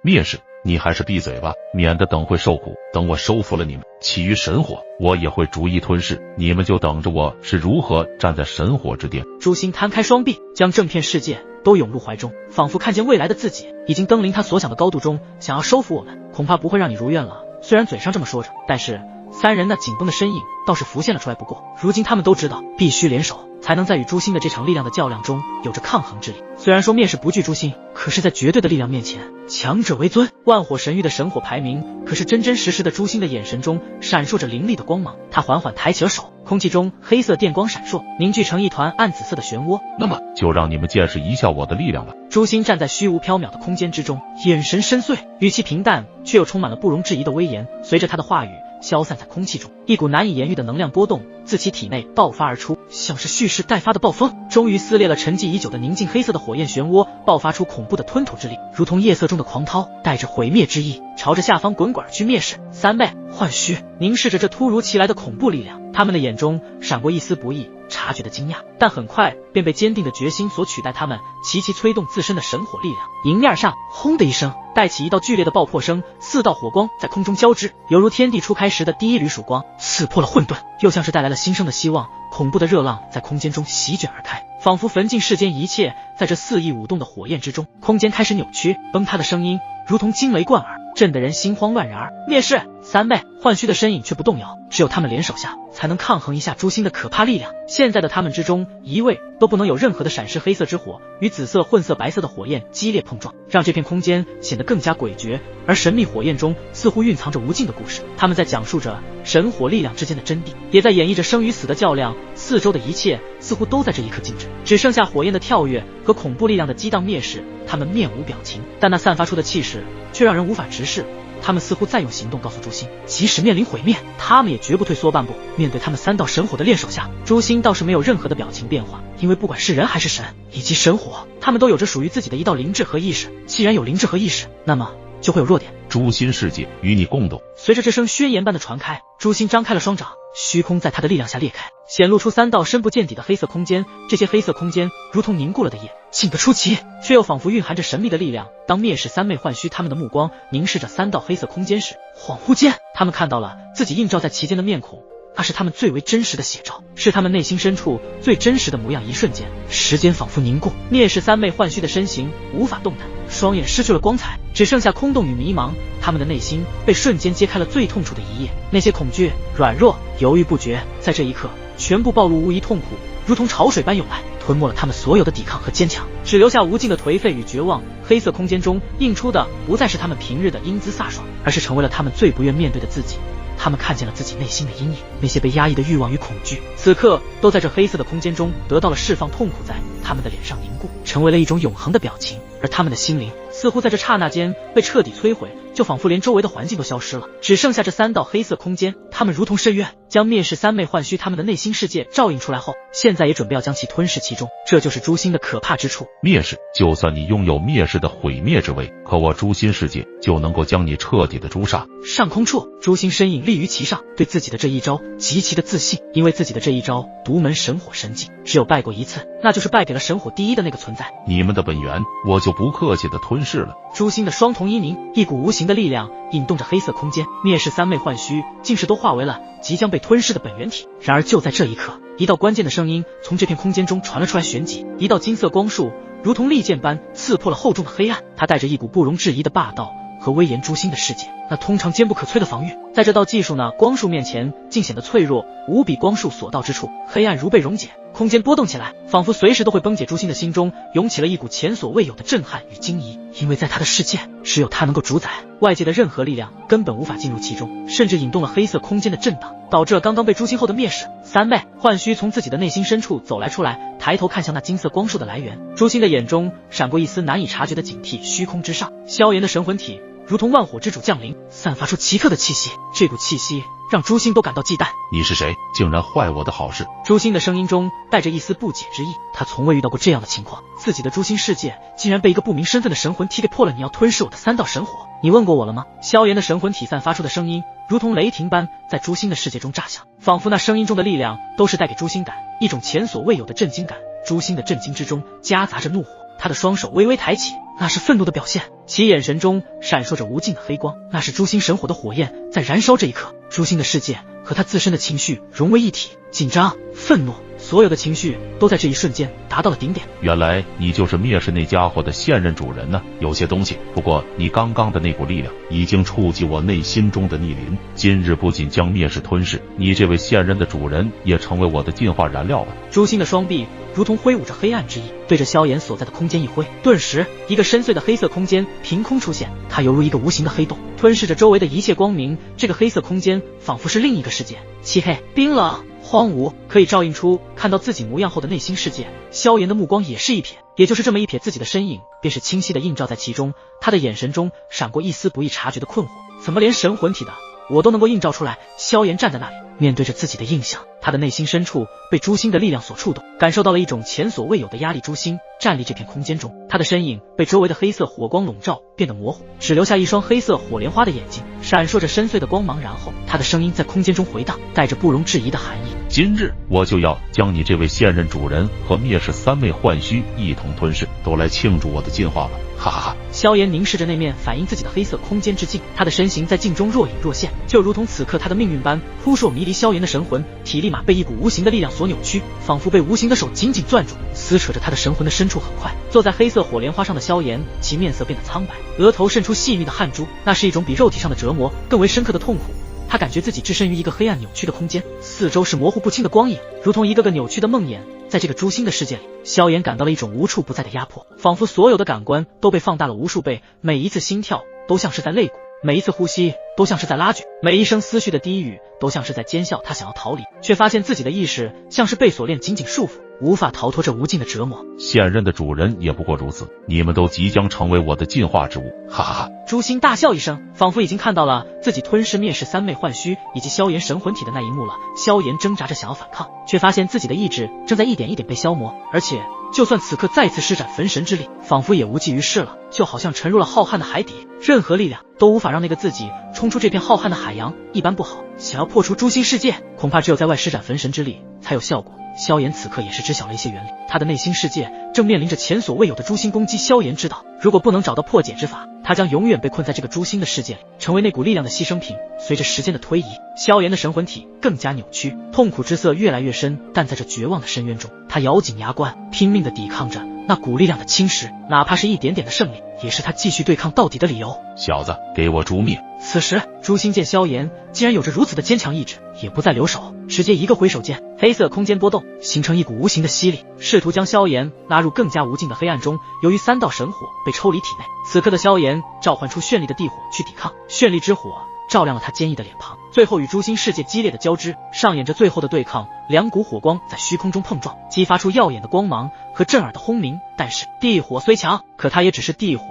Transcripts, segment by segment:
蔑视，你还是闭嘴吧，免得等会受苦。等我收服了你们，其余神火我也会逐一吞噬，你们就等着我是如何站在神火之巅。诛心摊开双臂，将整片世界都涌入怀中，仿佛看见未来的自己已经登临他所想的高度中，想要收服我们，恐怕不会让你如愿了。虽然嘴上这么说着，但是三人那紧绷的身影倒是浮现了出来。不过如今他们都知道，必须联手才能在与诛心的这场力量的较量中有着抗衡之力。虽然说蔑视不惧诛心，可是在绝对的力量面前，强者为尊。万火神域的神火排名可是真真实实的。诛心的眼神中闪烁着凌厉的光芒，他缓缓抬起了手，空气中黑色电光闪烁，凝聚成一团暗紫色的漩涡。那么就让你们见识一下我的力量吧。诛心站在虚无缥缈的空间之中，眼神深邃，语气平淡，却又充满了不容置疑的威严。随着他的话语消散在空气中，一股难以言喻的能量波动自其体内爆发而出，像是蓄势待发的暴风，终于撕裂了沉寂已久的宁静黑色的火焰漩涡，爆发出恐怖的吞吐之力，如同夜色中的狂涛，带着毁灭之意，朝着下方滚滚而去。蔑视、三妹、浣须凝视着这突如其来的恐怖力量，他们的眼中闪过一丝不易察觉的惊讶，但很快便被坚定的决心所取代。他们齐齐催动自身的神火力量，迎面上轰的一声带起一道剧烈的爆破声，4道火光在空中交织，犹如天地初开时的第一缕曙光，刺破了混沌，又像是带来了新生的希望。恐怖的热浪在空间中席卷而开，仿佛焚尽世间一切。在这肆意舞动的火焰之中，空间开始扭曲，崩塌的声音如同惊雷贯耳，震得人心慌乱然。蔑视、三妹、浣须的身影却不动摇，只有他们联手下才能抗衡一下诛心的可怕力量。现在的他们之中，一位都不能有任何的闪失。黑色之火与紫色混色白色的火焰激烈碰撞，让这片空间显得更加诡谲，而神秘火焰中似乎蕴藏着无尽的故事。他们在讲述着神火力量之间的真谛，也在演绎着生与死的较量。四周的一切似乎都在这一刻静止，只剩下火焰的跳跃和恐怖力量的激荡。蔑视他们面无表情，但那散发出的气势却让人无法直视。他们似乎在用行动告诉诛心，即使面临毁灭，他们也绝不退缩半步。面对他们3道神火的练手下，诛心倒是没有任何的表情变化，因为不管是人还是神以及神火，他们都有着属于自己的一道灵智和意识。既然有灵智和意识，那么就会有弱点。诛心世界与你共斗。随着这声宣言般的传开，诛心张开了双掌，虚空在他的力量下裂开，显露出3道深不见底的黑色空间。这些黑色空间如同凝固了的液，静得出奇，却又仿佛蕴含着神秘的力量。当蔑视、三妹、浣须他们的目光凝视着3道黑色空间时，恍惚间他们看到了自己映照在其间的面孔，那是他们最为真实的写照，是他们内心深处最真实的模样。一瞬间，时间仿佛凝固，蔑视、三妹、浣须的身形无法动弹，双眼失去了光彩，只剩下空洞与迷茫。他们的内心被瞬间揭开了最痛楚的一页，那些恐惧、软弱、犹豫不决，在这一刻全部暴露无遗。痛苦如同潮水般涌来，吞没了他们所有的抵抗和坚强，只留下无尽的颓废与绝望。黑色空间中映出的不再是他们平日的英姿飒爽，而是成为了他们最不愿面对的自己。他们看见了自己内心的阴影，那些被压抑的欲望与恐惧，此刻都在这黑色的空间中得到了释放。痛苦在他们的脸上凝固，成为了一种永恒的表情，而他们的心灵似乎在这刹那间被彻底摧毁，就仿佛连周围的环境都消失了，只剩下这3道黑色空间。他们如同深渊，将蔑视、三妹、浣须他们的内心世界照映出来后，现在也准备要将其吞噬其中。这就是诛心的可怕之处。蔑视，就算你拥有蔑视的毁灭之威，可我诛心世界就能够将你彻底的诛杀。上空处，诛心身影立于其上，对自己的这一招极其的自信，因为自己的这一招独门神火神技，只有败过一次，那就是败给了神火第一的那个存在。你们的本源，我就不客气的吞噬了。诛心的双瞳一凝，一股无形的力量引动着黑色空间，蔑视、三妹、浣须竟是都化为了即将被吞噬的本源体。然而就在这一刻，一道关键的声音从这片空间中传了出来，旋即一道金色光束如同利剑般刺破了厚重的黑暗，它带着一股不容置疑的霸道和威严。诛心的世界，那通常坚不可摧的防御，在这道技术呢光束面前竟显得脆弱无比。光束所到之处，黑暗如被溶解，空间波动起来，仿佛随时都会崩解。诛心的心中涌起了一股前所未有的震撼与惊疑，因为在他的世界，只有他能够主宰，外界的任何力量根本无法进入其中，甚至引动了黑色空间的震荡，导致了刚刚被诛心后的蔑视。三妹、浣须从自己的内心深处走来出来，抬头看向那金色光束的来源。诛心的眼中闪过一丝难以察觉的警惕。虚空之上，萧炎的神魂体如同万火之主降临，散发出奇特的气息，这股气息让诛心都感到忌惮。你是谁？竟然坏我的好事？诛心的声音中带着一丝不解之意，他从未遇到过这样的情况，自己的诛心世界竟然被一个不明身份的神魂体给破了。你要吞噬我的3道神火，你问过我了吗？萧炎的神魂体散发出的声音如同雷霆般在诛心的世界中炸响，仿佛那声音中的力量都是带给诛心感一种前所未有的震惊感。诛心的震惊之中夹杂着怒火，他的双手微微抬起，那是愤怒的表现。其眼神中闪烁着无尽的黑光，那是诛心神火的火焰在燃烧。这一刻，诛心的世界和他自身的情绪融为一体，紧张、愤怒，所有的情绪都在这一瞬间达到了顶点。原来你就是灭世那家伙的现任主人呢。有些东西，不过你刚刚的那股力量已经触及我内心中的逆鳞，今日不仅将灭世吞噬，你这位现任的主人也成为我的进化燃料了。诛心的双臂如同挥舞着黑暗之意，对着萧炎所在的空间一挥，顿时一个深邃的黑色空间凭空出现，它犹如一个无形的黑洞，吞噬着周围的一切光明。这个黑色空间仿佛是另一个世界，漆黑、冰冷、荒芜，可以照映出看到自己模样后的内心世界。萧炎的目光也是一瞥，也就是这么一瞥，自己的身影便是清晰的映照在其中。他的眼神中闪过一丝不易察觉的困惑，怎么连神魂体的我都能够映照出来？萧炎站在那里，面对着自己的印象，他的内心深处被诛心的力量所触动，感受到了一种前所未有的压力。诛心站立这片空间中，他的身影被周围的黑色火光笼罩，变得模糊，只留下一双黑色火莲花的眼睛，闪烁着深邃的光芒。然后他的声音在空间中回荡，带着不容置疑的含义：今日我就要将你这位现任主人和灭世三昧幻虚一同吞噬，都来庆祝我的进化吧！哈哈哈！萧炎凝视着那面反映自己的黑色空间之镜，他的身形在镜中若隐若现，就如同此刻他的命运般扑朔迷离。萧炎的神魂体立马被一股无形的力量所扭曲，仿佛被无形的手紧紧攥住，撕扯着他的神魂的深处。很快，坐在黑色火莲花上的萧炎，其面色变得苍白，额头渗出细密的汗珠，那是一种比肉体上的折磨更为深刻的痛苦。他感觉自己置身于一个黑暗扭曲的空间，四周是模糊不清的光影，如同一个个扭曲的梦魇。在这个诛心的世界里，萧炎感到了一种无处不在的压迫，仿佛所有的感官都被放大了无数倍，每一次心跳都像是在肋骨，每一次呼吸都像是在拉锯，每一声思绪的低语都像是在奸笑。他想要逃离，却发现自己的意识像是被锁链紧紧束缚，无法逃脱这无尽的折磨。现任的主人也不过如此，你们都即将成为我的进化之物！哈哈哈！诛心大笑一声，仿佛已经看到了自己吞噬灭世三昧幻虚以及萧炎神魂体的那一幕了。萧炎挣扎着想要反抗，却发现自己的意志正在一点一点被消磨，而且就算此刻再次施展焚神之力，仿佛也无济于事了，就好像沉入了浩瀚的海底，任何力量都无法让那个自己冲出这片浩瀚的海洋一般不好。想要破除诛心世界，恐怕只有在外施展焚神之力才有效果。萧炎此刻也是知晓了一些原理，他的内心世界正面临着前所未有的诛心攻击。萧炎知道，如果不能找到破解之法，他将永远被困在这个诛心的世界里，成为那股力量的牺牲品。随着时间的推移，萧炎的神魂体更加扭曲，痛苦之色越来越深，但在这绝望的深渊中，他咬紧牙关，拼命地抵抗着那股力量的侵蚀，哪怕是一点点的胜利，也是他继续对抗到底的理由。小子，给我诛灭！此时，诛心见萧炎竟然有着如此的坚强意志，也不再留手，直接一个挥手间，黑色空间波动，形成一股无形的吸力，试图将萧炎拉入更加无尽的黑暗中。由于三道神火被抽离体内，此刻的萧炎召唤出绚丽的地火去抵抗，绚丽之火照亮了他坚毅的脸庞，最后与诛心世界激烈的交织，上演着最后的对抗。两股火光在虚空中碰撞，激发出耀眼的光芒和震耳的轰鸣。但是地火虽强，可它也只是地火，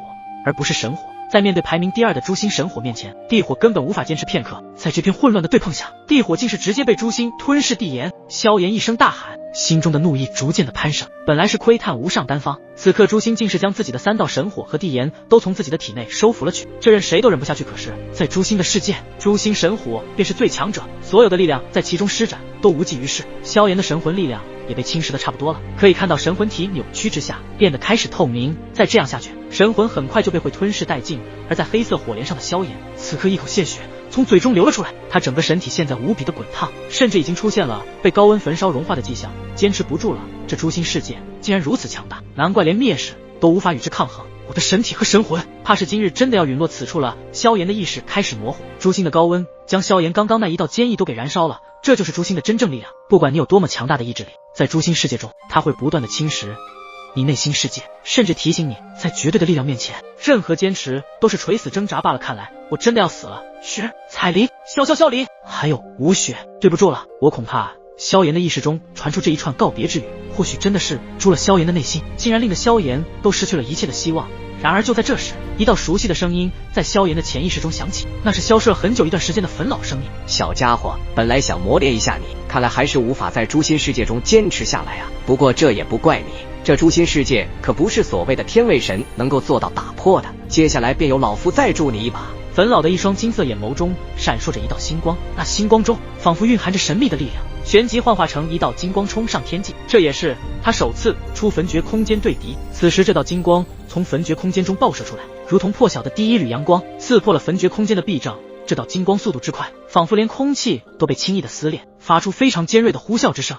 而不是神火。在面对排名第2的诛心神火面前，地火根本无法坚持片刻。在这片混乱的对碰下，地火竟是直接被诛心吞噬地炎。萧炎一声大喊，心中的怒意逐渐的攀升。本来是窥探无上丹方，此刻诛心竟是将自己的3道神火和地炎都从自己的体内收服了去，这任谁都忍不下去。可是在诛心的世界，诛心神火便是最强者，所有的力量在其中施展都无济于事。萧炎的神魂力量也被侵蚀的差不多了，可以看到神魂体扭曲之下变得开始透明。再这样下去，神魂很快就被会吞噬殆尽。而在黑色火莲上的萧炎，此刻一口鲜血从嘴中流了出来，他整个身体现在无比的滚烫，甚至已经出现了被高温焚烧融化的迹象，坚持不住了。这诛心世界竟然如此强大，难怪连灭世都无法与之抗衡。我的神体和神魂，怕是今日真的要陨落此处了。萧炎的意识开始模糊，诛心的高温将萧炎刚刚那一道坚毅都给燃烧了。这就是诛心的真正力量，不管你有多么强大的意志力，在诛心世界中，它会不断的侵蚀你内心世界，甚至提醒你，在绝对的力量面前，任何坚持都是垂死挣扎罢了。看来我真的要死了。雪、彩铃、萧离，还有吴雪，对不住了。我恐怕萧炎的意识中传出这一串告别之语，或许真的是诛了萧炎的内心，竟然令得萧炎都失去了一切的希望。然而就在这时，一道熟悉的声音在萧炎的潜意识中响起，那是消失了很久一段时间的粉老声音。小家伙，本来想磨练一下你，看来还是无法在诛心世界中坚持下来啊。不过这也不怪你，这诛心世界可不是所谓的天位神能够做到打破的。接下来便由老夫再助你一把。粉老的一双金色眼眸中闪烁着一道星光，那星光中仿佛蕴含着神秘的力量，旋即幻化成一道金光冲上天际。这也是他首次出焚绝空间对敌。此时这道金光从焚绝空间中爆射出来，如同破晓的第一缕阳光，刺破了焚绝空间的壁障。这道金光速度之快，仿佛连空气都被轻易的撕裂，发出非常尖锐的呼啸之声。